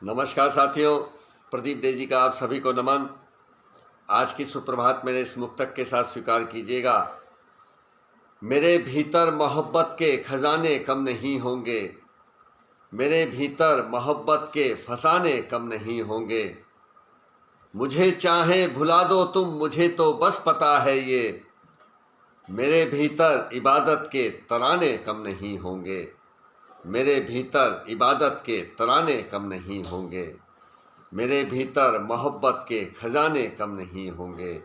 नमस्कार साथियों, प्रदीप डेजी का आप सभी को नमन। आज की सुप्रभात मेरे इस मुक्तक के साथ स्वीकार कीजिएगा। मेरे भीतर मोहब्बत के खजाने कम नहीं होंगे, मेरे भीतर मोहब्बत के फसाने कम नहीं होंगे। मुझे चाहे भुला दो तुम, मुझे तो बस पता है ये, मेरे भीतर इबादत के तराने कम नहीं होंगे, मेरे भीतर इबादत के तराने कम नहीं होंगे, मेरे भीतर मोहब्बत के खजाने कम नहीं होंगे,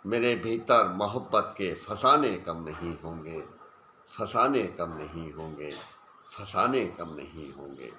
मेरे भीतर मोहब्बत के फसाने कम नहीं होंगे, फसाने कम नहीं होंगे, फसाने कम नहीं होंगे।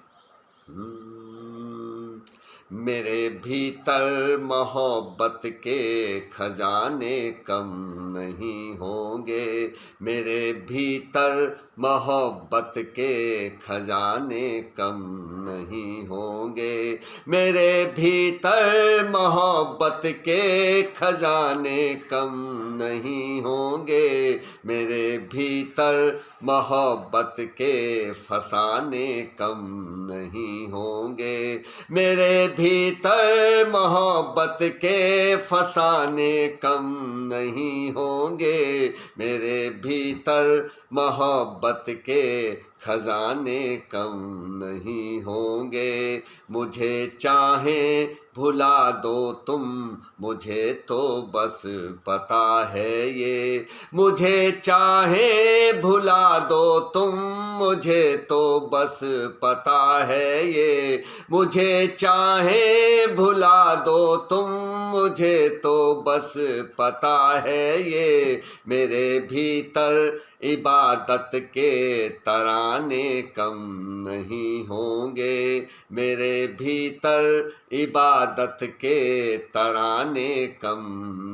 मेरे भीतर मोहब्बत के खजाने कम नहीं होंगे, मेरे भीतर मोहब्बत के खजाने कम नहीं होंगे, मेरे भीतर मोहब्बत के खजाने कम नहीं होंगे, मेरे भीतर मोहब्बत के फसाने कम नहीं होंगे, मेरे भीतर मोहब्बत के फसाने कम नहीं होंगे, मेरे भीतर मोहब्बत के खजाने कम नहीं होंगे। मुझे चाहे भुला दो तुम, मुझे तो बस पता है ये, मुझे चाहे भुला दो तुम, मुझे तो बस पता है ये, मुझे चाहे भुला दो तुम, मुझे तो बस पता है ये, मेरे भीतर इबादत के तराने कम नहीं होंगे, मेरे भीतर इबादत के तराने कम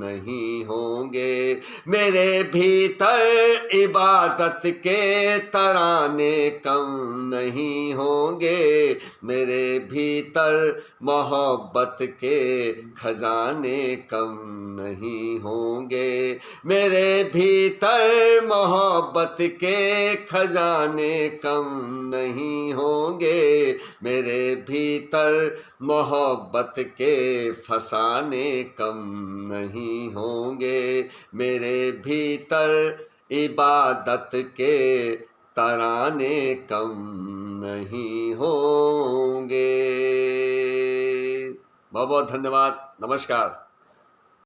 नहीं होंगे, मेरे भीतर इबादत के तराने कम नहीं होंगे, मेरे भीतर मोहब्बत के खजाने कम नहीं होंगे, मेरे भीतर मोहब्बत के खजाने कम नहीं होंगे, मेरे भीतर मोहब्बत के फसाने कम नहीं होंगे, मेरे भीतर इबादत के तराने कम नहीं होंगे। बहुत बहुत धन्यवाद। नमस्कार।